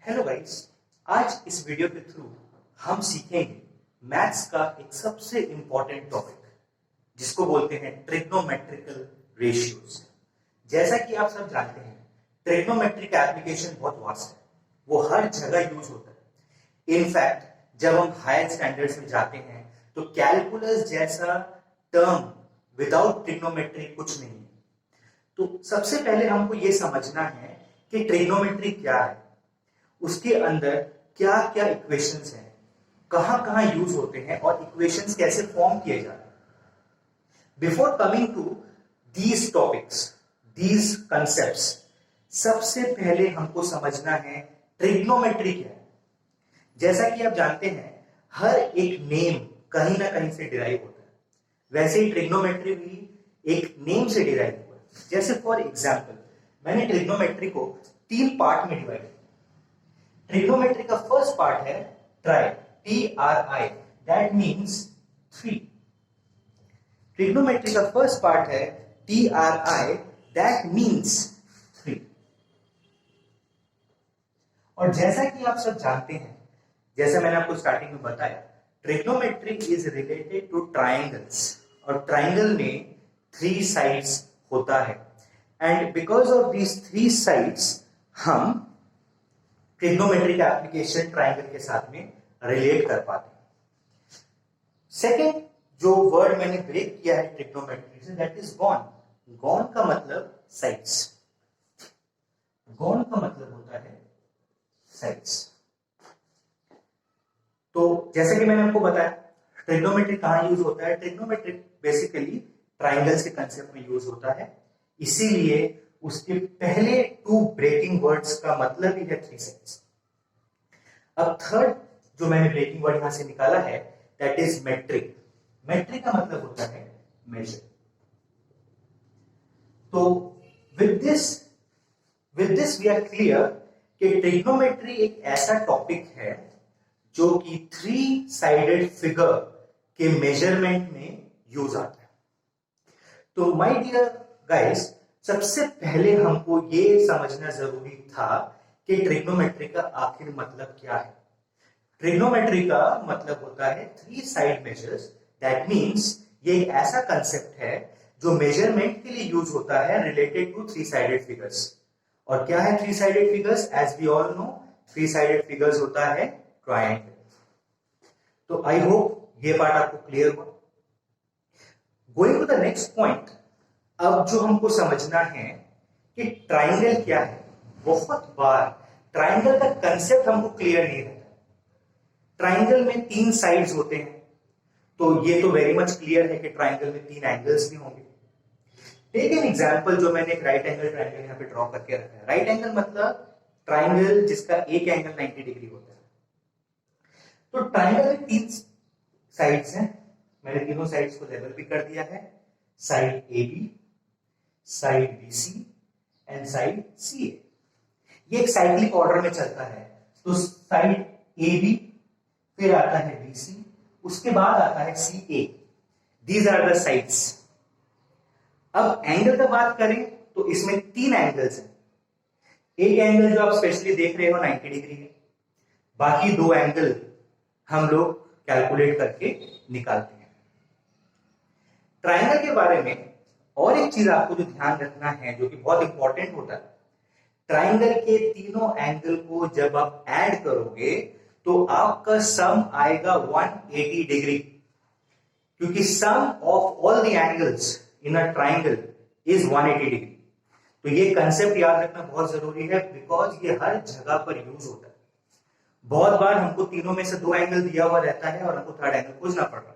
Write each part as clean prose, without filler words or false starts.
Hello guys, आज इस video के थ्रू हम सीखेंगे मैथ्स का एक सबसे इंपॉर्टेंट टॉपिक जिसको बोलते हैं ट्रिग्नोमेट्रिकल रेशियोज। जैसा कि आप सब जानते हैं, ट्रिग्नोमेट्री का एप्लीकेशन बहुत वास्ट है, वो हर जगह यूज होता है। इनफैक्ट जब हम हायर स्टैंडर्ड्स में जाते हैं तो कैलकुलस जैसा टर्म विदाउट ट्रिग्नोमेट्री कुछ नहीं है। तो सबसे पहले हमको ये समझना है कि ट्रिग्नोमेट्री क्या है, उसके अंदर क्या क्या इक्वेशंस हैं, कहां कहां यूज होते हैं और इक्वेशंस कैसे फॉर्म किए जाते हैं। Before coming to these topics, these concepts, सबसे पहले हमको समझना है ट्रिग्नोमेट्री क्या है। जैसा कि आप जानते हैं, हर एक नेम कहीं ना कहीं से डिराइव होता है, वैसे ही ट्रिग्नोमेट्री भी एक नेम से डिराइव हुआ है। जैसे फॉर एग्जाम्पल, मैंने ट्रिग्नोमेट्री को 3 पार्ट में डिवाइड किया। ट्रिग्नोमेट्री का फर्स्ट पार्ट है try, TRI, that means 3। Trigonometry का फर्स्ट पार्ट है TRI, दैट मींस 3। और जैसा कि आप सब जानते हैं, जैसा मैंने आपको स्टार्टिंग में बताया, trigonometry is related two triangles, और ट्राइंगल में 3 साइड्स होता है, and because of these 3 sides हम ट्रिग्नोमेट्री का एप्लीकेशन ट्राइंगल के साथ में रिलेट कर पाते हैं। सेकेंड जो वर्ड मैंने ब्रेक किया है ट्रिग्नोमेट्री से, दैट इज गॉन। गॉन का मतलब साइड्स, गॉन का मतलब होता है साइड्स। तो जैसे कि मैंने आपको बताया, ट्रिग्नोमेट्री कहां यूज होता है। ट्रिग्नोमेट्री बेसिकली ट्राइंगल्स के कंसेप्ट में यूज होता है, इसीलिए उसके पहले 2 ब्रेकिंग वर्ड्स का मतलब ही है 3 साइड्स। अब थर्ड जो मैंने ब्रेकिंग वर्ड यहां से निकाला है, दैट इज मेट्रिक। मेट्रिक का मतलब होता है मेजर। तो with this we are clear कि ट्रिग्नोमेट्री एक ऐसा टॉपिक है जो कि 3 साइडेड फिगर के मेजरमेंट में यूज आता है। तो माय डियर गाइस, सबसे पहले हमको ये समझना जरूरी था कि ट्रिग्नोमेट्री का आखिर मतलब क्या है। ट्रिग्नोमेट्री का मतलब होता है 3 साइड मेजर्स, दैट मींस ये एक ऐसा कंसेप्ट है जो मेजरमेंट के लिए यूज होता है रिलेटेड टू 3 साइडेड फिगर्स। और क्या है 3 sided figures? As we all know, 3 sided figures होता है ट्रायंगल। तो आई होप ये पार्ट आपको क्लियर हुआ। Going to the next point, अब जो हमको समझना है कि ट्राइंगल क्या है। बहुत बार ट्राइंगल का कंसेप्ट हमको क्लियर नहीं रहता। ट्राइंगल में 3 साइड्स होते हैं, तो ये तो वेरी मच क्लियर है कि ट्राइंगल में 3 एंगल्स भी होंगे। टेक एन एग्जांपल, जो मैंने एक राइट एंगल ट्राइंगल यहां पे ड्रॉ करके रखा है। राइट एंगल मतलब ट्राइंगल जिसका एक एंगल 90 डिग्री होता है। तो ट्राइंगल में 3 साइड्स हैं, मैंने तीनों साइड्स को लेवल भी कर दिया है। Side AB, side BC and side CA। ये एक साइक्लिक ऑर्डर में चलता है। तो साइड AB, फिर आता है BC, उसके बाद आता है CA। These are the sides. अब एंगल का बात करें तो इसमें 3 एंगल्स हैं। एक एंगल जो आप स्पेशली देख रहे हो 90 डिग्री है, बाकी 2 एंगल हम लोग कैलकुलेट करके निकालते हैं। ट्राइंगल के बारे में और एक चीज आपको जो ध्यान रखना है, जो कि बहुत इंपॉर्टेंट होता है, ट्राइंगल के तीनों एंगल को जब आप ऐड करोगे तो आपका सम आएगा 180 डिग्री, क्योंकि sum of all the angles in a triangle is 180 degree. तो ये कंसेप्ट याद रखना बहुत जरूरी है, बिकॉज ये हर जगह पर यूज होता है। बहुत बार हमको तीनों में से 2 एंगल दिया हुआ रहता है और हमको थर्ड एंगल खोजना पड़ रहा है।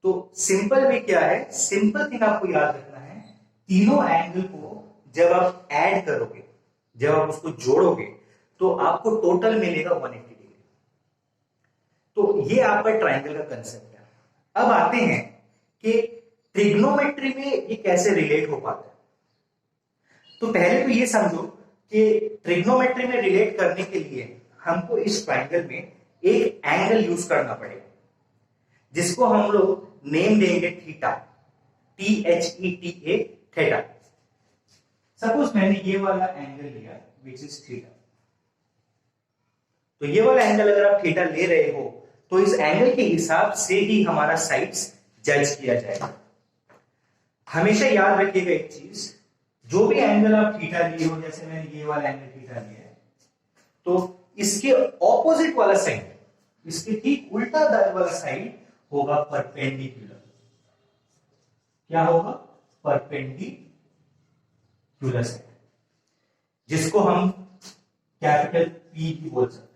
तो सिंपल भी क्या है, सिंपल थिंग आपको याद रखना है, तीनों एंगल को जब आप ऐड करोगे, जब आप उसको जोड़ोगे, तो आपको टोटल मिलेगा 180 डिग्री। तो ये आपका ट्राइंगल का कंसेप्ट है। अब आते हैं कि ट्रिग्नोमेट्री में ये कैसे रिलेट हो पाता है। तो पहले तो ये समझो कि ट्रिग्नोमेट्री में रिलेट करने के लिए हमको इस ट्राइंगल में एक एंगल यूज करना पड़ेगा, जिसको हम लोग नेम देंगे थीटा, THETA, थीटा। सपोज मैंने ये वाला एंगल लिया विच इज थीटा। तो ये वाला एंगल अगर आप थीटा ले रहे हो तो इस एंगल के हिसाब से ही हमारा साइड्स जज किया जाएगा। हमेशा याद रखिएगा एक चीज, जो भी एंगल आप थीटा लिए हो, जैसे मैंने ये वाला एंगल थीटा लिया है, तो इसके ऑपोजिट वाला साइड, इसके ठीक उल्टा वाला साइड होगा परपेंडिकुलर। क्या होगा? परपेंडिकुलर साइड, जिसको हम कैपिटल पी भी बोल सकते हैं।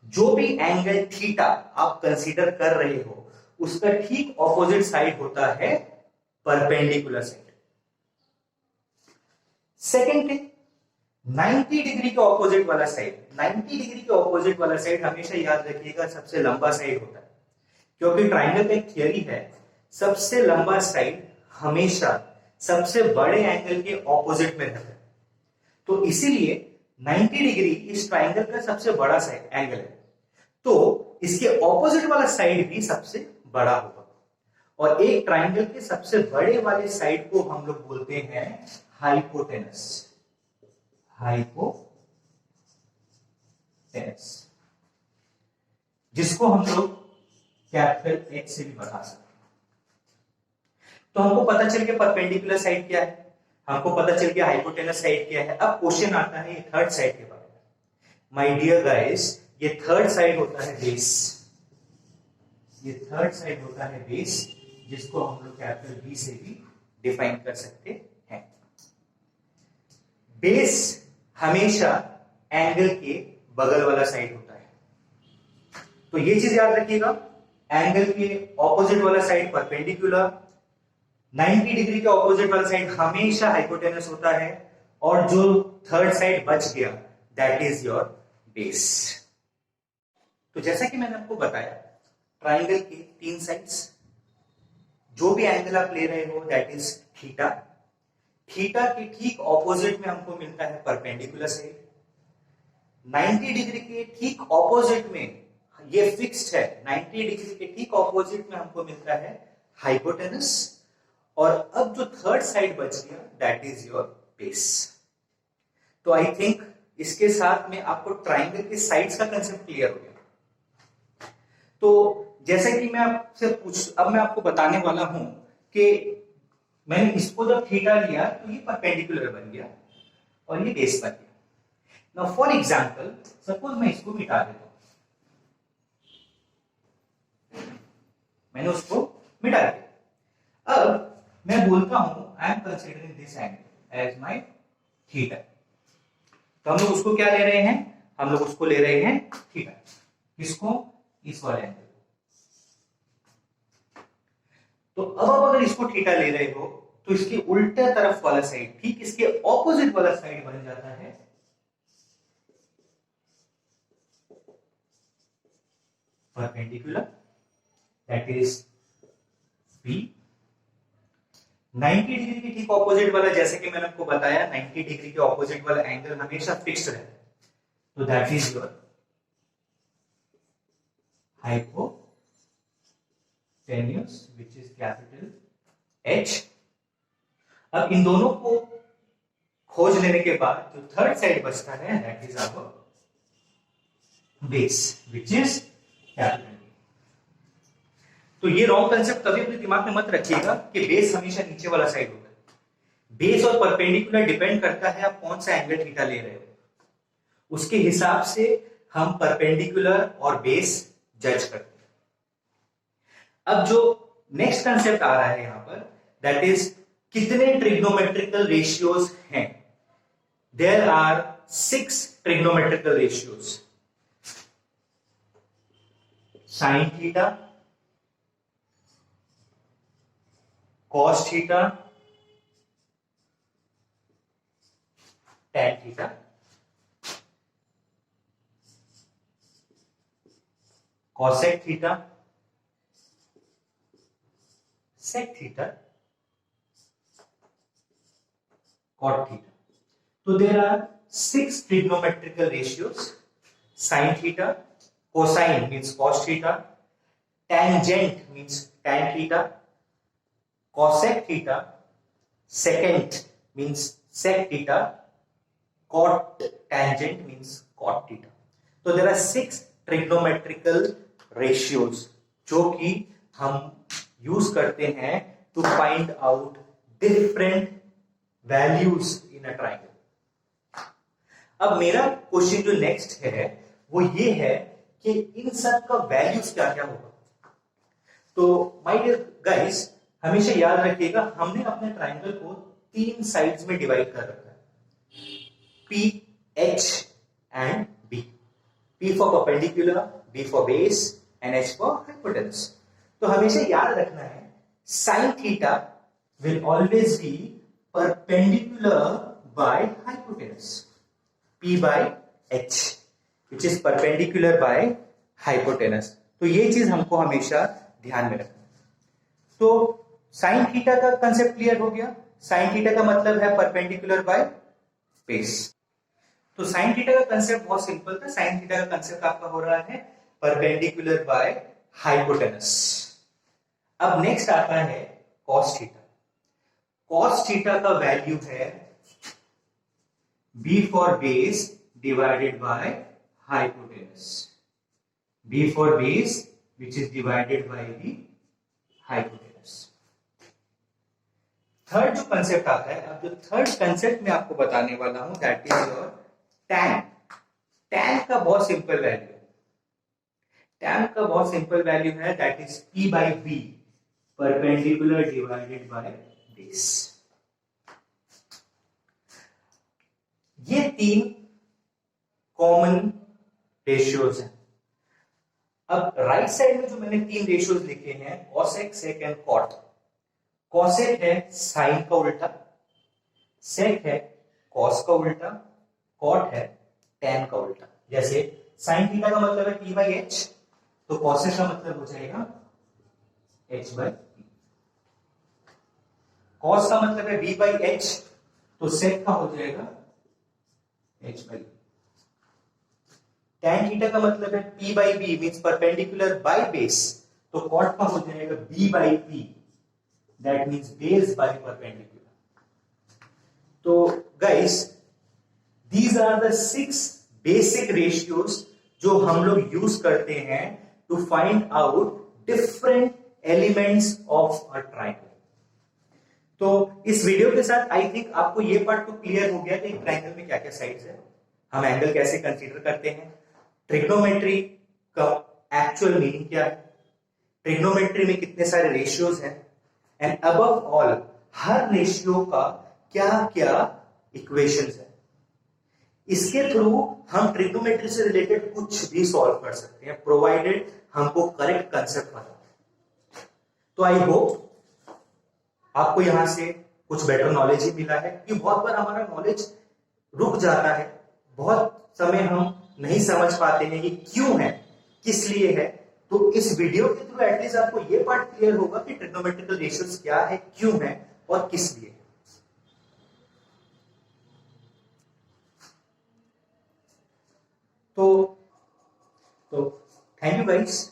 जो भी एंगल थीटा आप कंसीडर कर रहे हो उसका ठीक ऑपोजिट साइड होता है perpendicular side. Second thing, 90 degree के ऑपोजिट वाला साइड, 90 डिग्री के ऑपोजिट वाला साइड हमेशा याद रखिएगा सबसे लंबा साइड होता है, क्योंकि ट्राइंगल का एक थियरी है, सबसे लंबा साइड हमेशा सबसे बड़े एंगल के ऑपोजिट में रहता है। तो इसीलिए 90 डिग्री इस ट्राइंगल का सबसे बड़ा साइड एंगल है, तो इसके ऑपोजिट वाला साइड भी सबसे बड़ा होगा। और एक ट्राइंगल के सबसे बड़े वाले साइड को हम लोग बोलते हैं हाइपोटेनस। हाइपोटेनस, जिसको हम लोग कैपिटल एच से भी बता सकते हैं। तो हमको पता चल गया परपेंडिकुलर साइड क्या है, हमको पता चल गया हाइपोटेनस साइड क्या है। अब क्वेश्चन आता है ये थर्ड साइड के बारे में। माय डियर गाइस, ये थर्ड साइड होता है बेस। ये थर्ड साइड होता है बेस, जिसको हम लोग कैपिटल बी से भी डिफाइन कर सकते हैं। बेस हमेशा एंगल के बगल वाला साइड होता है, तो ये चीज याद रखिएगा, एंगल के ऑपोजिट वाला साइड परपेंडिकुलर, 90 डिग्री के ऑपोजिट वाला साइड हमेशा हाइपोटेनस होता है, और जो थर्ड साइड बच गया दैट इज योर बेस। तो जैसा कि मैंने आपको बताया, ट्राइंगल के तीन साइड्स, जो भी एंगल आप ले रहे हो दैट इज थीटा। थीटा के ठीक ऑपोजिट में हमको मिलता है परपेंडिकुलर साइड। 90 डिग्री के ठीक ऑपोजिट में, ये फिक्स्ड है, 90 डिग्री के ठीक ऑपोजिट में हमको मिलता है हाइपोटेनस। और अब जो थर्ड साइड बच गया दैट इज योर बेस। तो आई थिंक इसके साथ में आपको ट्राइंगल के साइड्स का कंसेप्ट क्लियर हो गया। तो जैसे कि मैं आपसे अब मैं आपको बताने वाला हूं कि मैंने इसको जब थीटा लिया तो ये परपेंडिकुलर बन गया और ये बेस बन गया। नाउ फॉर एग्जांपल, सपोज मैं इसको मिटा देता हूं, मैंने उसको मिटा दिया। अब मैं बोलता हूं I am considering this angle as my theta. तो हम लोग उसको क्या ले रहे हैं? हम लोग उसको ले रहे हैं थीटा। किसको? इस वाले एंगल। तो अब आप अगर इसको थीटा ले रहे हो तो इसके उल्टे तरफ वाला साइड, ठीक इसके ऑपोजिट वाला साइड बन जाता है perpendicular, that is B. 90 degree के ठीक ऑपोजिट वाला, जैसे कि मैंने आपको बताया, 90 डिग्री के ऑपोजिट वाला एंगल हमेशा फिक्स्ड रहता है, तो that is your hypotenuse, which is capital H. अब इन दोनों को खोज लेने के बाद जो थर्ड साइड बचता है that is our base, which is capital. तो ये रॉन्ग कंसेप्ट कभी अपने दिमाग में मत रखिएगा कि बेस हमेशा नीचे वाला साइड होता है। बेस और परपेंडिकुलर डिपेंड करता है आप कौन सा एंगल थीटा ले रहे हो, उसके हिसाब से हम परपेंडिकुलर और बेस जज करते हैं। अब जो नेक्स्ट कंसेप्ट आ रहा है यहां पर, दैट इज कितने ट्रिग्नोमेट्रिकल रेशियोज हैं। There are 6 trigonometrical ratios. Sine theta, cos theta, tan theta, cosec theta, sec theta, cot theta. तो there are 6 trigonometrical ratios. Sin theta, cosine means cos theta, tangent means tan theta, cosec theta, secant means sec theta, cot tangent means cot theta. तो there are 6 trigonometrical ratios जो कि हम use करते हैं to find out different values in a triangle. अब मेरा question जो next है वो ये है कि इन सब का वैल्यूज क्या क्या होगा। तो माय डियर गाइस, हमेशा याद रखिएगा हमने अपने ट्राइंगल को 3 साइड्स में डिवाइड कर रखा है, P, H and B. P for perpendicular, B for base and H for hypotenuse. तो हमेशा याद रखना है sin theta will always be perpendicular by hypotenuse, P by H, which is perpendicular by hypotenuse. तो ये चीज हमको हमेशा ध्यान में रखना। तो sin थीटा का कंसेप्ट क्लियर हो गया। sin थीटा का मतलब है परपेंडिकुलर बाय बेस। तो sin थीटा का कंसेप्ट बहुत सिंपल था। sin थीटा का कंसेप्ट आपका हो रहा है परपेंडिकुलर बाय हाइपोटेनस। अब नेक्स्ट आता है cos थीटा। cos थीटा का वैल्यू है b for base divided by hypotenuse, b for base which is divided by the hypotenuse. Third जो कंसेप्ट आता है, अब जो थर्ड कंसेप्ट मैं आपको बताने वाला हूं that is your tan. tan का बहुत सिंपल वैल्यू है, tan का बहुत सिंपल वैल्यू है that is p by b perpendicular divided by base. ये 3 कॉमन रेशियोज हैं। अब राइट साइड में जो मैंने 3 रेशियोज लिखे हैं cosec, sec and cot। cosec है साइन का उल्टा, sec है cos का उल्टा, cot है tan का उल्टा। जैसे sin थीटा का मतलब है p by h, तो cosec का मतलब हो जाएगा h by p। cos का मतलब है b by h, तो sec का हो जाएगा h by p। tan theta का मतलब है p by b means perpendicular by base, तो cot का हो जाएगा b by p that means base by perpendicular. तो guys these are the 6 basic ratios जो हम लोग यूज करते हैं to find out different elements of a triangle. तो इस वीडियो के साथ आई थिंक आपको ये पार्ट तो क्लियर हो गया कि एक ट्राइंगल में क्या क्या साइड्स है, हम एंगल कैसे कंसीडर करते हैं, ट्रिग्नोमेट्री का एक्चुअल मीनिंग क्या है, ट्रिग्नोमेट्री में कितने सारे रेशियोज हैं, and above all her ratio का क्या क्या इक्वेशंस है। इसके थ्रू हम ट्रिग्नोमेट्री से रिलेटेड कुछ भी सॉल्व कर सकते हैं प्रोवाइडेड हमको करेक्ट कंसेप्ट पता हो। तो आई होप आपको यहां से कुछ बेटर नॉलेज ही मिला है, कि बहुत बार हमारा नॉलेज रुक जाता है, बहुत समय हम नहीं समझ पाते हैं कि क्यों है, किस लिए है। तो इस वीडियो के थ्रू एटलीस्ट आपको ये पार्ट क्लियर होगा कि ट्रिग्नोमेट्रिकल रेशियोज क्या है, क्यों है और किस लिए। तो थैंक यू गाइस।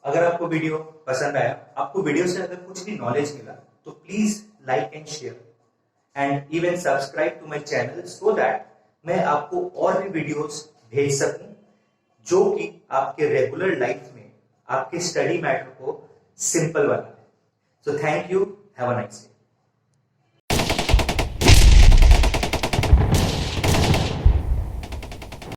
अगर आपको वीडियो पसंद आया, आपको वीडियो से अगर कुछ भी नॉलेज मिला, तो please like and share and even subscribe to my channel so that मैं आपको और भी वीडियोस भेज सकूं जो कि आपके रेगुलर लाइफ में आपके स्टडी मैटर को सिंपल बनाए। So thank you, have a nice day.